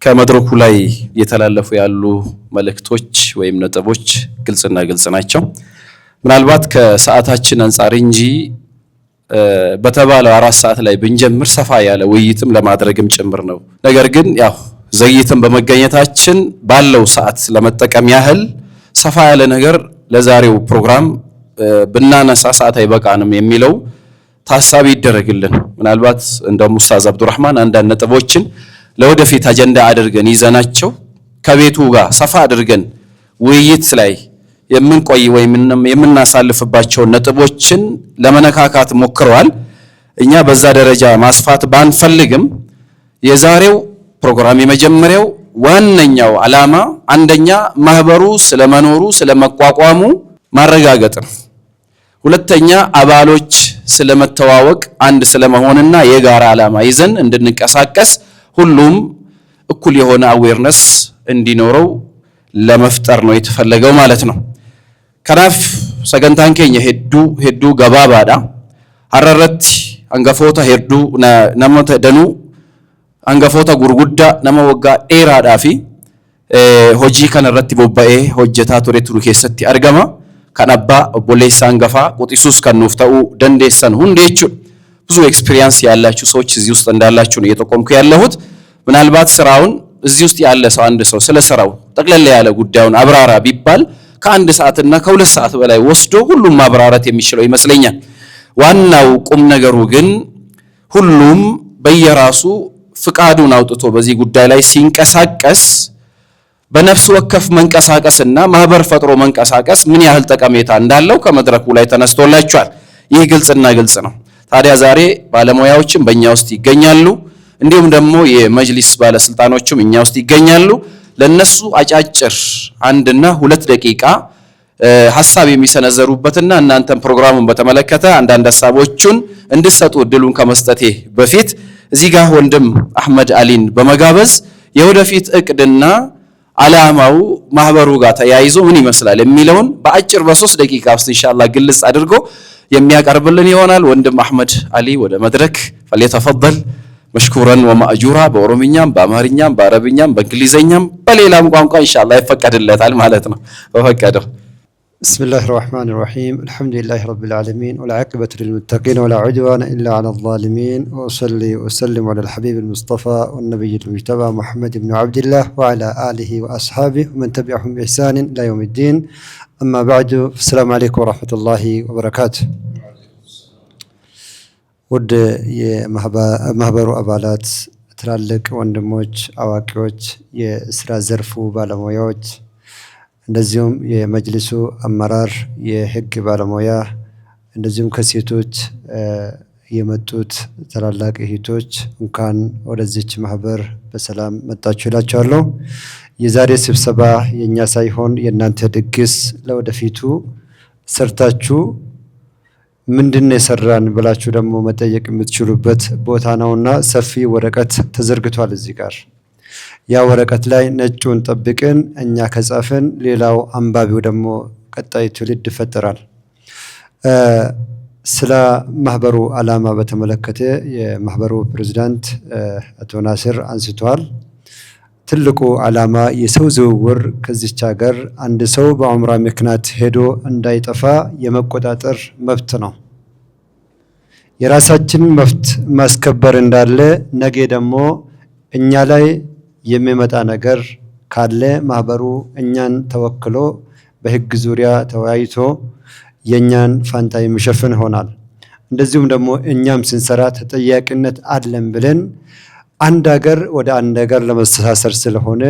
ከመድረኩ ላይ የተላለፉ ያሉ መልእክቶች ወይም ነጥቦች ግልጽና ግልጽ ናቸው። ምናልባት ከሰዓታችን አንፃር እንጂ በተባለው 4 ሰዓት ላይ ብንጀምር ሰፋ ያለ ውይይትም ለማድረግም ጭምር ነው። ነገር ግን ያው ዘይትም በመገኘታችን ባለው ሰዓት ለመጠቀም ያህል ሰፋ ያለ ነገር ለዛሬው ፕሮግራም ብናነሳ ሰዓት አይበቃንም የሚለው ታሳቢ ይደረግልን። ምናልባት እንደ ኡስታዝ አብዱራህማን አንዳንድ ነጥቦችን ለወደፊት አጀንዳ አድርገን ይዘናቸው ከቤቱ ጋር ሰፋ አድርገን ውይይት ላይ የምንቆይ ወይም የምናሳልፍባቸው ነጥቦችን ለመነካካት ሞክረዋል። እኛ በዛ ደረጃ ማስፋት ባንፈልግም የዛሬው ፕሮግራም የመጀመሪያው ዋነኛው ዓላማ አንደኛ ማህበሩ ስለመኖሩ ስለመቋቋሙ ማረጋገጥ ነው። ሁለተኛ አባሎች ስለመተዋወቅ አንድ ስለመሆንና የጋራ ዓላማ ይዘን እንድንቀሳቀስ ሁሉም እኩል የሆነ አዌርነስ እንዲኖረው ለመፍጠር ነው የተፈለገው ማለት ነው። ከናፍ ሰገንታን ኬኛ ሄዱ ገባባዳ ሀረረት አንገፎታ ሄዱ ነመተ ደኑ አንገፎታ ጉርጉዳ ነመ ወጋ ዴራዳፊ ሆጂ ከነረት ቦባኤ ሆጀታ ቱሬ ቱሩ ኬሰቲ አርገማ ከነባ ኦቦሌሳ አንገፋ ቁጢሱስ ከኑፍ ተኡ ደንዴሰን ሁንዴቹ ብዙ ኤክስፒሪየንስ ያላችሁ ሰዎች እዚህ ውስጥ እንዳላችሁ ነው እየተቆምኩ ያለሁት። ምናልባት ስራውን እዚህ ውስጥ ያለ ሰው አንድ ሰው ስለ ስራው ጠቅለል ያለ ጉዳዩን አብራራ ቢባል ከ1 ሰዓትና ከ2 ሰዓት በላይ ወስዶ ሁሉም ማብራራት የሚችለው ይመስለኛል። ዋናው ቁም ነገሩ ግን ሁሉም በየራሱ ፍቃዱን አውጥቶ በዚህ ጉዳይ ላይ ሲንቀሳቀስ በነፍስ ወከፍ መንቀሳቀስና ማህበር ፈጥሮ መንቀሳቀስ ምን ያህል ጠቀሜታ እንዳለው ከመድረኩ ላይ ተነስቶላችኋል። ይህ ግልጽና ግልጽ ነው። ታዲያ ዛሬ ባለሙያዎችም በእኛ ውስጥ ይገኛሉ፣ እንዲሁም ደግሞ የመጅሊስ ባለስልጣኖችም እኛ ውስጥ ይገኛሉ። ለነሱ አጫጭር 1 እና 2 ደቂቃ ሐሳብ የሚሰነዘሩበትና እናንተም ፕሮግራሙን በተመለከተ አንዳንድ ሐሳቦችን እንድትሰጡ እድሉን ከመስጠቴ በፊት እዚህ ጋር ወንድም አህመድ አሊን በመጋበዝ የወደፊት እቅድና ዓላማው ማህበሩ ጋር ተያይዞ ምን ይመስላል የሚለውን በአጭር በ3 ደቂቃ ውስጥ ኢንሻአላህ ግልጽ አድርጎ የሚያቀርብልን ይሆናል። ወንድም አህመድ አሊ ወደ መድረክ ፈለተፈضل መሽኩረን ወማእጁራ በኦሮምኛም በአማርኛም በአረብኛም በእንግሊዘኛም በሌላም ቋንቋ ኢንሻአላህ ይፈቀድለታል ማለት ነው። በፈቀደው بسم الله الرحمن الرحيم الحمد لله رب العالمين والعاقبة للمتقين ولا عدوان إلا على الظالمين وأصلي وأسلم على الحبيب المصطفى والنبي المجتبى محمد بن عبد الله وعلى آله وأصحابه ومن تبعهم بإحسان إلى يوم الدين أما بعد السلام عليكم ورحمة الله وبركاته ود የማህበሩ አባላት ትላልቅ ወንድሞች አዋቂዎች የስራ ዘርፉ ባለሙያዎች እንደዚሁም የመጅሊሱ አመራር የህግ ባለሙያ እንደዚሁም ከሴቶች የመጡት ታላላቅ እህቶች እንኳን ወደዚች ማህበር በሰላም መጣችሁ እላችኋለሁ። የዛሬ ስብሰባ የኛ ሳይሆን የእናንተ ድግስ ለወደፊቱ ሰርታችሁ ምንድነው የሰራን ብላችሁ ደግሞ መጠየቅ የምትችሉበት ቦታ ነውና ሰፊ ወረቀት ተዘርግቷል እዚህ ጋር። ያ ወረቀት ላይ ነጩን ጠብቀን እኛ ከጻፈን ሌላው አንባቢው ደግሞ ቀጣይ ትውልድ ይፈጠራል። ስለ ማህበሩ ዓላማ በተመለከተ የማህበሩ ፕሬዝዳንት አቶ ናስር አንስተዋል። ትልቁ ዓላማ የሰው ዝውውር ከዚች ሀገር አንድ ሰው በዑምራ ምክንያት ሄዶ እንዳይጠፋ የመቆጣጠር መብት ነው። የራሳችን መብት ማስከበር እንዳለ ነገ ደግሞ እኛ ላይ የሚመጣ ነገር ካለ ማህበሩ እኛን ተወክሎ በህግ ዙሪያ ተወያይቶ የኛን ፋንታ የሚሸፍን ይሆናል። እንደዚሁም ደግሞ እኛም ስንሰራ ተጠያቂነት አለን ብለን አንድ ሀገር ወደ አንድ ሀገር ለመስተሳሰር ስለሆነ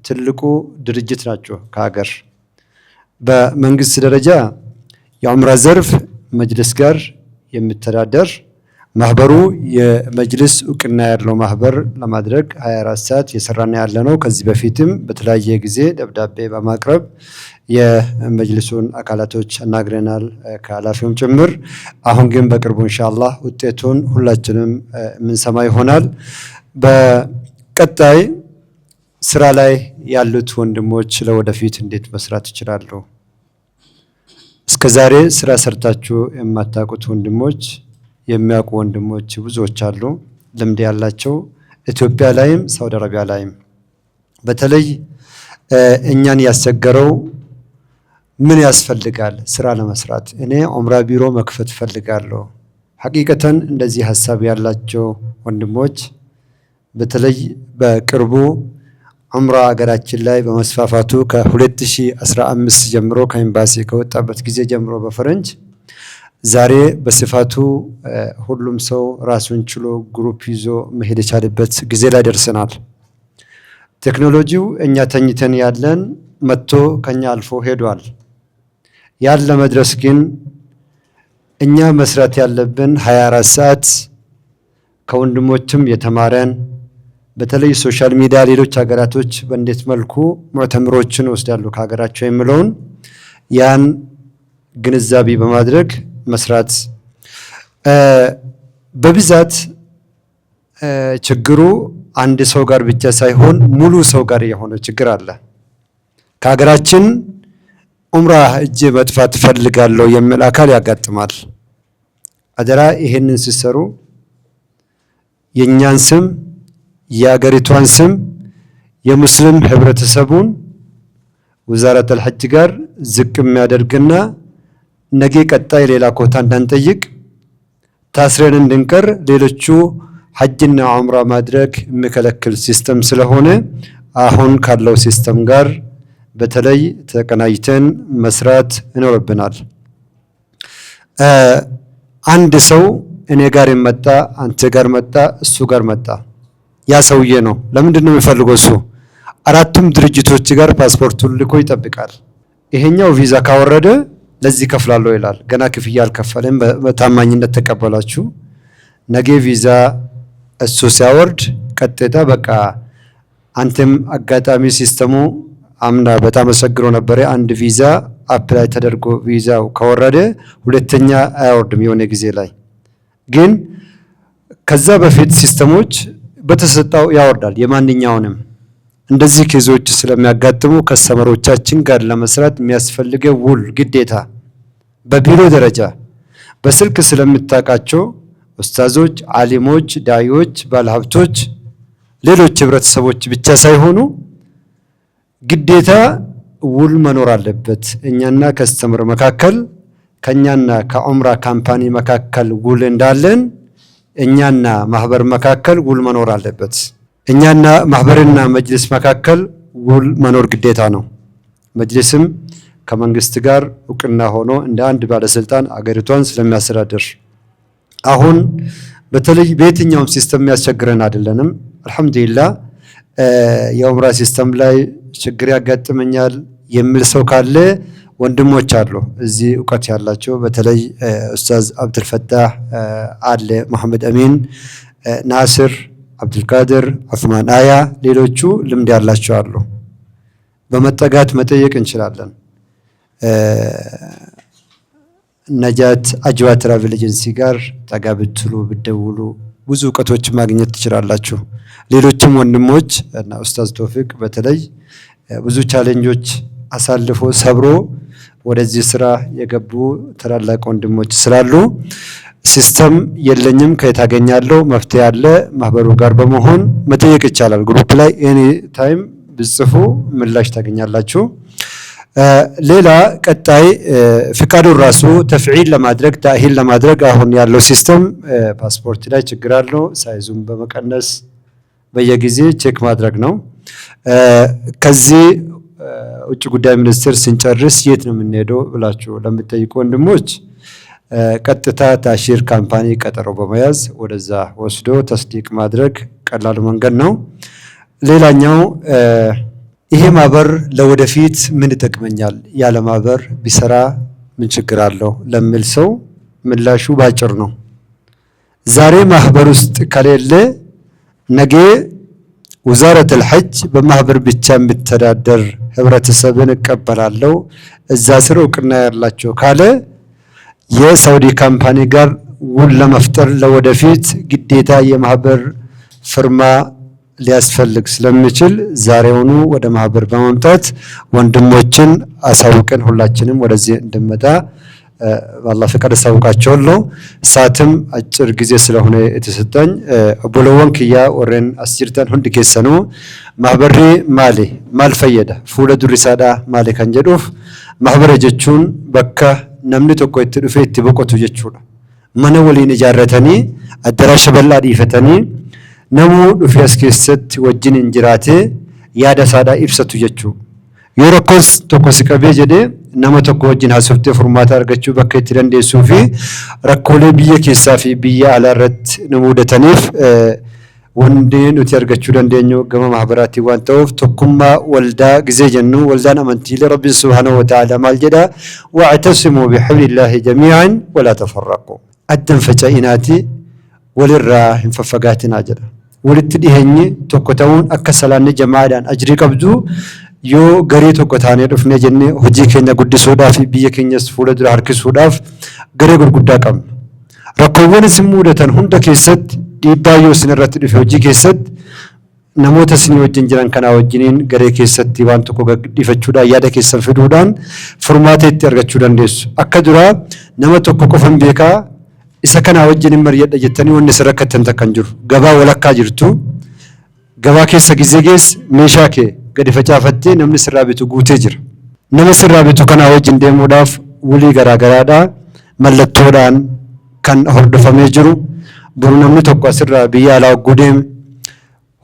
ትልቁ ድርጅት ናቸው። ከሀገር በመንግስት ደረጃ የዑምራ ዘርፍ መጅሊስ ጋር የሚተዳደር ማህበሩ የመጅሊስ እውቅና ያለው ማህበር ለማድረግ 24 ሰዓት የሰራና ያለ ነው። ከዚህ በፊትም በተለያየ ጊዜ ደብዳቤ በማቅረብ የመጅሊሱን አካላቶች አናግረናል ከኃላፊውም ጭምር። አሁን ግን በቅርቡ ኢንሻአላህ ውጤቱን ሁላችንም የምንሰማ ይሆናል። በቀጣይ ስራ ላይ ያሉት ወንድሞች ለወደፊት እንዴት መስራት ይችላሉ? እስከዛሬ ስራ ሰርታችሁ የማታውቁት ወንድሞች የሚያውቁ ወንድሞች ብዙዎች አሉ፣ ልምድ ያላቸው ኢትዮጵያ ላይም ሳውዲ አረቢያ ላይም በተለይ እኛን ያስቸገረው ምን ያስፈልጋል ስራ ለመስራት? እኔ ዑምራ ቢሮ መክፈት ፈልጋለሁ። ሐቂቀተን እንደዚህ ሐሳብ ያላቸው ወንድሞች በተለይ በቅርቡ ዑምራ አገራችን ላይ በመስፋፋቱ ከ2015 ጀምሮ ከኤምባሲ ከወጣበት ጊዜ ጀምሮ በፈረንጅ ዛሬ በስፋቱ ሁሉም ሰው ራሱን ችሎ ግሩፕ ይዞ መሄድ የቻለበት ጊዜ ላይ ደርሰናል። ቴክኖሎጂው እኛ ተኝተን ያለን መጥቶ ከኛ አልፎ ሄዷል። ያን ለመድረስ ግን እኛ መስራት ያለብን 24 ሰዓት ከወንድሞችም የተማረን በተለይ ሶሻል ሚዲያ ሌሎች ሀገራቶች በእንዴት መልኩ ሙዕተምሮችን ወስዳሉ ከሀገራቸው የሚለውን ያን ግንዛቤ በማድረግ መስራት በብዛት ችግሩ አንድ ሰው ጋር ብቻ ሳይሆን ሙሉ ሰው ጋር የሆነ ችግር አለ። ከሀገራችን ዑምራ እጄ መጥፋት ፈልጋለሁ የሚል አካል ያጋጥማል። አደራ ይሄንን ሲሰሩ የኛን ስም የሀገሪቷን ስም የሙስሊም ህብረተሰቡን ወዛረቱል ሐጅ ጋር ዝቅ የሚያደርግና ነገ ቀጣይ ሌላ ኮታ እንዳንጠይቅ ታስረን እንድንቀር ሌሎቹ ሐጅና ዑምራ ማድረግ የሚከለክል ሲስተም ስለሆነ አሁን ካለው ሲስተም ጋር በተለይ ተቀናጅተን መስራት ይኖርብናል። አንድ ሰው እኔ ጋር መጣ፣ አንተ ጋር መጣ፣ እሱ ጋር መጣ፣ ያ ሰውዬ ነው። ለምንድን ነው የሚፈልገው? እሱ አራቱም ድርጅቶች ጋር ፓስፖርቱን ልኮ ይጠብቃል። ይሄኛው ቪዛ ካወረደ ለዚህ ከፍላለሁ ይላል። ገና ክፍያ አልከፈለም፣ በታማኝነት ተቀበላችሁ። ነገ ቪዛ እሱ ሲያወርድ ቀጥታ በቃ አንተም አጋጣሚ ሲስተሙ አምና በጣም አሰግሮ ነበር። አንድ ቪዛ አፕላይ ተደርጎ ቪዛው ከወረደ ሁለተኛ አያወርድም። የሆነ ጊዜ ላይ ግን ከዛ በፊት ሲስተሞች በተሰጣው ያወርዳል። የማንኛውንም እንደዚህ ኬዞች ስለሚያጋጥሙ ከስተመሮቻችን ጋር ለመስራት የሚያስፈልገው ውል ግዴታ በቢሮ ደረጃ በስልክ ስለምታውቃቸው ኡስታዞች፣ ዓሊሞች፣ ዳዮች፣ ባለሀብቶች፣ ሌሎች ህብረተሰቦች ብቻ ሳይሆኑ ግዴታ ውል መኖር አለበት። እኛና ከስተመር መካከል ከኛና ከዑምራ ካምፓኒ መካከል ውል እንዳለን እኛና ማህበር መካከል ውል መኖር አለበት። እኛና ማህበርና መጅልስ መካከል ውል መኖር ግዴታ ነው። መጅልስም ከመንግስት ጋር እውቅና ሆኖ እንደ አንድ ባለስልጣን አገሪቷን ስለሚያስተዳድር አሁን በተለይ በየትኛውም ሲስተም የሚያስቸግረን አይደለንም። አልሐምዱሊላህ የዑምራ ሲስተም ላይ ችግር ያጋጥመኛል የሚል ሰው ካለ ወንድሞች አሉ እዚህ እውቀት ያላቸው በተለይ ኡስታዝ አብዱልፈታህ አለ፣ መሐመድ አሚን፣ ናስር፣ አብዱልቃድር፣ ዑስማን አያ፣ ሌሎቹ ልምድ ያላቸው አሉ። በመጠጋት መጠየቅ እንችላለን። ነጃት አጅዋ ትራቭል ኤጀንሲ ጋር ጠጋ ብትሉ ብትደውሉ ብዙ እውቀቶች ማግኘት ትችላላችሁ። ሌሎችም ወንድሞች እና ኡስታዝ ቶፊቅ በተለይ ብዙ ቻሌንጆች አሳልፎ ሰብሮ ወደዚህ ስራ የገቡ ታላላቅ ወንድሞች ስላሉ ሲስተም የለኝም ከየት አገኛለሁ መፍትሄ አለ ማህበሩ ጋር በመሆን መጠየቅ ይቻላል። ግሩፕ ላይ ኤኒ ታይም ብጽፉ ምላሽ ታገኛላችሁ። ሌላ ቀጣይ ፍቃዱን ራሱ ተፍዒል ለማድረግ ታሂል ለማድረግ አሁን ያለው ሲስተም ፓስፖርት ላይ ችግር አለው። ሳይዙም በመቀነስ በየጊዜ ቼክ ማድረግ ነው። ከዚህ ውጭ ጉዳይ ሚኒስቴር ስንጨርስ የት ነው የምንሄደው ብላችሁ ለምትጠይቁ ወንድሞች ቀጥታ ታሺር ካምፓኒ ቀጠሮ በመያዝ ወደዛ ወስዶ ተስዲቅ ማድረግ ቀላሉ መንገድ ነው። ሌላኛው ይሄ ማህበር ለወደፊት ምን ይጠቅመኛል፣ ያለ ማህበር ቢሰራ ምን ችግር አለው ለሚል ሰው ምላሹ ባጭር ነው። ዛሬ ማህበር ውስጥ ከሌለ ነገ ወዛረቱል ሐጅ በማህበር ብቻ የሚተዳደር ህብረተሰብን እቀበላለሁ እዛ ስር እውቅና ያላቸው ካለ የሳውዲ ካምፓኒ ጋር ውል ለመፍጠር ለወደፊት ግዴታ የማህበር ፍርማ ሊያስፈልግ ስለሚችል ዛሬውኑ ወደ ማህበር በመምጣት ወንድሞችን አሳውቀን ሁላችንም ወደዚህ እንድንመጣ والله فكر ساوቃቸዋለሁ ሰዓትም አጭር ጊዜ ስለሆነ የተሰጠኝ ኦቦሎወን ክያ ወረን አስጅርተን ሁንድ ከሰኑ ማህበሪ ማል ፈየደ ፉለ ዱሪሳዳ ማሊ ከንጀዱፍ ማህበረ ጀቹን በካ namni tokko itti dhufee itti boqotu jechuudha. Mana waliin ijaarratanii addaraasha bal'aa dhiifatanii namuu dhufee as keessatti wajjin hin jiraatee yaada isaadhaa ibsatu jechuudha. Yoo rakkoos tokko si qabee jedhee nama tokko wajjin haasoftee furmaata argachuu bakka itti dandeessuu fi rakkoolee biyya keessaa fi biyya alaa irratti nu mudataniif wanti nuti argachuu dandeenyu gama mahabaraatti waan ta'uuf tokkummaa waldaa gizee jennu waldaan amantiilee rabbi subhanahu wa ta'ala maal jedha wa'tasimu bihablillahi jami'an wala tafarraqu addan faca'inaati walirraa hin faffagaatinaa jedha walitti dhiheenyi tokko ta'uun akka salaanni jamaadhaan ajrii qabdu yoo garee tokko taanee dhufnee jennee hojii keenya guddisuudhaaf biyya keenyas fuula dura harkisuudhaaf garee gurguddaa qabna rakkoowwan isin mudatan hunda keessatti dhiibbaa yoo isin irratti dhufe hojii keessatti namoota isin wajjin jiran kana wajjiniin garee keessatti waan tokko gadhiifachuudhaan yaada keessan fiduudhaan furmaata itti argachuu dandeessu. Akka duraa nama tokko qofan beekaa isa kana wajjiniin mari'adha jettanii wanni isin rakkattan takka hin jiru. Gabaa walakkaa jirtu gabaa keessa gizee geessi meeshaa kee gadi facaafattee namni sirraa bitu guutee jira. Nama sirraa bitu kana wajjin deemuudhaaf wulii garaagaraadhaa mallattoodhaan kan hordofamee jiru. Buru namni tokko asirraa biyya alaa gudeem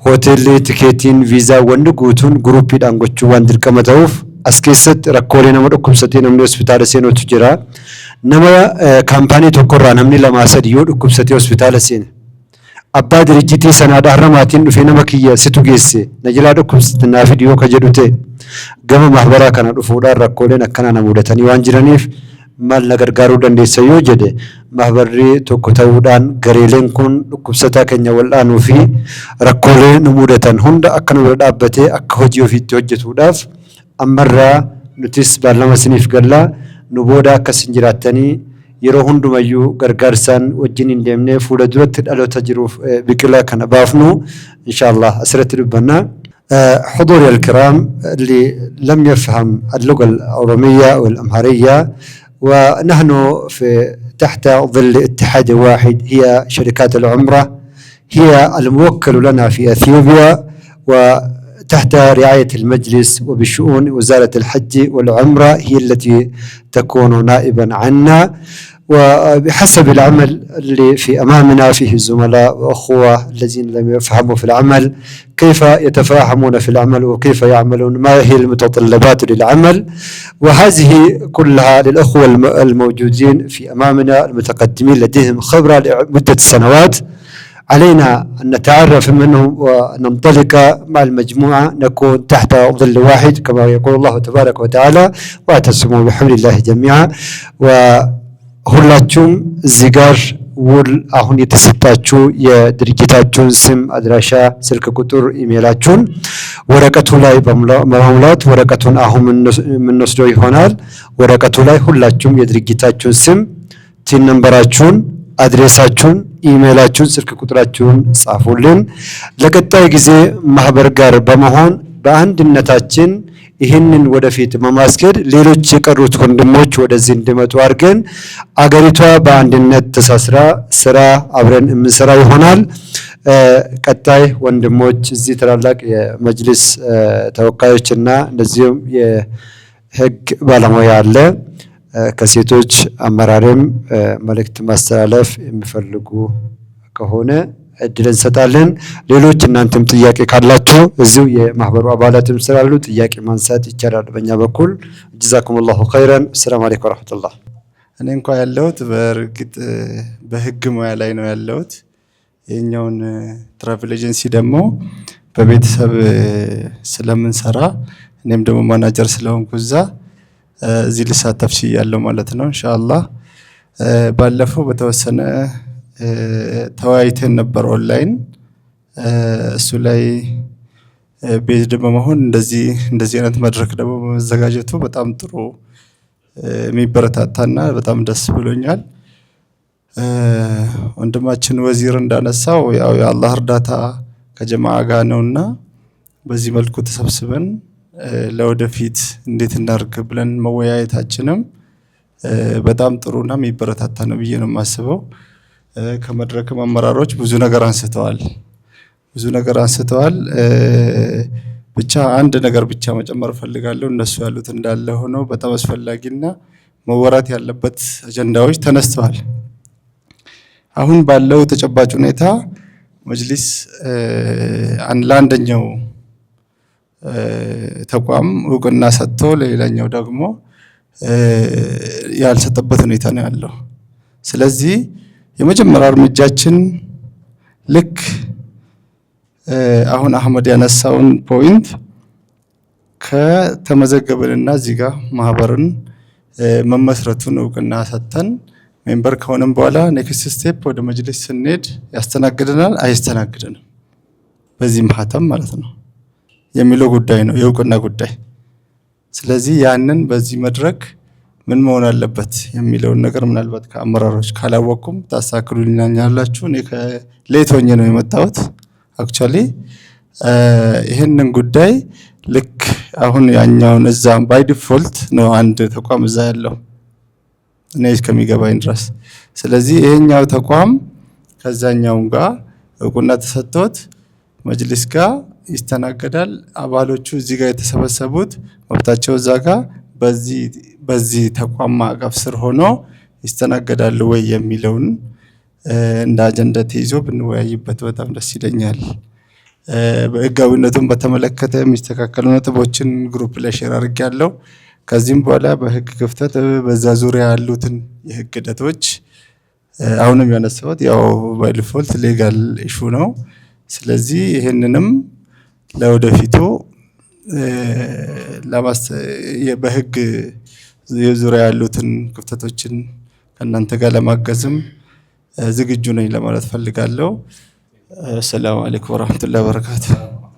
hoteelli tikeetiin viizaa wanni guutuun guruupiidhaan gochuu waan dirqama ta'uuf as keessatti rakkoolee nama dhukkubsatee namni hospitaala seenutu jira. Nama kaampaanii tokkorraa namni 2-3 yoo dhukkubsatee hospitaala seene abbaa dirijjitii sanaadhaa har'a maatiin dhufee nama kiyya situ geesse na jalaa dhukkubsate naaf fidi yoo ka jedhu ta'e gama mahbaraa kana dhufuudhaan rakkooleen akkana na mudatanii waan jiraniif maal na gargaaruu dandeessa yoo jedhe mahbarri tokko ta'uudhaan gareeleen kun dhukkubsataa keenya wal'aanuu fi rakkoolee nu mudatan hunda akka nu dhaabbatee akka hojii ofiitti hojjetuudhaaf ammarraa nutis baallama isiniif gallaa nu booda akkas hin jiraattanii yeroo hundumayyuu gargaarsaan wajjin hin deemnee fuula duratti dhaloota jiruuf biqilaa kana baafnu inshallah asirratti dubbanna. حضوري الكرام اللي لم يفهم اللغة الأورومية والأمهرية ونحن في تحت ظل اتحاد واحد هي شركات العمرة هي الموكل لنا في أثيوبيا وتحت رعاية المجلس وبشؤون وزارة الحج والعمرة هي التي تكون نائبا عنا وبحسب العمل اللي في أمامنا فيه الزملاء وأخوة الذين لم يفهموا في العمل كيف يتفاهمون في العمل وكيف يعملون ما هي المتطلبات للعمل وهذه كلها للأخوة الموجودين في أمامنا المتقدمين لديهم خبرة لمدة سنوات علينا أن نتعرف منهم وننطلق مع المجموعة نكون تحت ظل واحد كما يقول الله تبارك وتعالى واعتصموا بحبل الله جميعا ሁላችሁም እዚህ ጋር ውል አሁን የተሰጣችሁ የድርጅታችሁን ስም አድራሻ ስልክ ቁጥር ኢሜይላችሁን ወረቀቱ ላይ በመሙላት ወረቀቱን አሁን የምንወስደው ይሆናል ወረቀቱ ላይ ሁላችሁም የድርጅታችሁን ስም ቲን ነምበራችሁን አድሬሳችሁን ኢሜይላችሁን ስልክ ቁጥራችሁን ጻፉልን ለቀጣይ ጊዜ ማህበር ጋር በመሆን በአንድነታችን ይህንን ወደፊት መማስከድ ሌሎች የቀሩት ወንድሞች ወደዚህ እንዲመጡ አድርገን አገሪቷ በአንድነት ተሳስራ ስራ አብረን የምንሰራ ይሆናል። ቀጣይ ወንድሞች እዚህ ተላላቅ የመጅሊስ ተወካዮችና እንደዚሁም የህግ ባለሙያ አለ ከሴቶች አመራርም መልእክት ማስተላለፍ የሚፈልጉ ከሆነ እድል እንሰጣለን። ሌሎች እናንተም ጥያቄ ካላችሁ እዚሁ የማህበሩ አባላትም ስላሉ ጥያቄ ማንሳት ይቻላል በእኛ በኩል። ጀዛኩሙላሁ ኸይረን። ሰላም አለይኩም ወራህመቱላህ። እኔ እንኳን ያለሁት በእርግጥ በህግ ሙያ ላይ ነው ያለሁት። የኛውን ትራቭል ኤጀንሲ ደግሞ በቤተሰብ ስለምንሰራ እኔም ደግሞ ማናጀር ስለሆንኩ እዚህ ልሳተፍ ችያለሁ ማለት ነው ኢንሻአላህ። ባለፈው በተወሰነ ተወያይተን ነበር ኦንላይን እሱ ላይ ቤዝድ በመሆን እንደዚህ አይነት መድረክ ደግሞ በመዘጋጀቱ በጣም ጥሩ የሚበረታታና በጣም ደስ ብሎኛል። ወንድማችን ወዚር እንዳነሳው ያው የአላህ እርዳታ ከጀማዓ ጋር ነውና በዚህ መልኩ ተሰብስበን ለወደፊት እንዴት እናርግ ብለን መወያየታችንም በጣም ጥሩና የሚበረታታ ነው ብዬ ነው የማስበው። ከመድረክም አመራሮች ብዙ ነገር አንስተዋል። ብቻ አንድ ነገር ብቻ መጨመር ፈልጋለሁ። እነሱ ያሉት እንዳለ ሆኖ በጣም አስፈላጊና መወራት ያለበት አጀንዳዎች ተነስተዋል። አሁን ባለው ተጨባጭ ሁኔታ መጅሊስ ለአንደኛው ተቋም እውቅና ሰጥቶ ለሌላኛው ደግሞ ያልሰጠበት ሁኔታ ነው ያለው። ስለዚህ የመጀመሪያ እርምጃችን ልክ አሁን አህመድ ያነሳውን ፖይንት ከተመዘገብንና እዚህ ጋር ማህበርን መመስረቱን እውቅና ሰጥተን ሜምበር ከሆነም በኋላ ኔክስት ስቴፕ ወደ መጅሊስ ስንሄድ ያስተናግደናል አያስተናግደንም፣ በዚህ ማህተም ማለት ነው የሚለው ጉዳይ ነው የእውቅና ጉዳይ። ስለዚህ ያንን በዚህ መድረክ ምን መሆን አለበት የሚለውን ነገር ምናልባት ከአመራሮች ካላወቁም ታስተካክሉልኛላችሁ። እኔ ከሌት ሆኜ ነው የመጣሁት። አክቹአሊ ይህንን ጉዳይ ልክ አሁን ያኛውን እዛ ባይ ዲፎልት ነው አንድ ተቋም እዛ ያለው እኔ እስከሚገባኝ ድረስ። ስለዚህ ይሄኛው ተቋም ከዛኛው ጋር እውቅና ተሰጥቶት መጅሊስ ጋር ይስተናገዳል። አባሎቹ እዚህ ጋር የተሰበሰቡት መብታቸው እዛ ጋር በዚህ ተቋም ማዕቀፍ ስር ሆኖ ይስተናገዳሉ ወይ የሚለውን እንደ አጀንዳ ተይዞ ብንወያይበት በጣም ደስ ይለኛል። በህጋዊነቱን በተመለከተ የሚስተካከሉ ነጥቦችን ግሩፕ ላይ ሼር አድርጌያለሁ። ከዚህም በኋላ በህግ ክፍተት በዛ ዙሪያ ያሉትን የህግ ሂደቶች አሁንም ያነሳሁት ያው ባይ ዲፎልት ሌጋል ኢሹ ነው። ስለዚህ ይሄንንም ለወደፊቱ በህግ ዙሪያ ያሉትን ክፍተቶችን ከእናንተ ጋር ለማገዝም ዝግጁ ነኝ ለማለት ፈልጋለሁ። ሰላም አለይኩም ወራህመቱላሂ ወበረካቱ።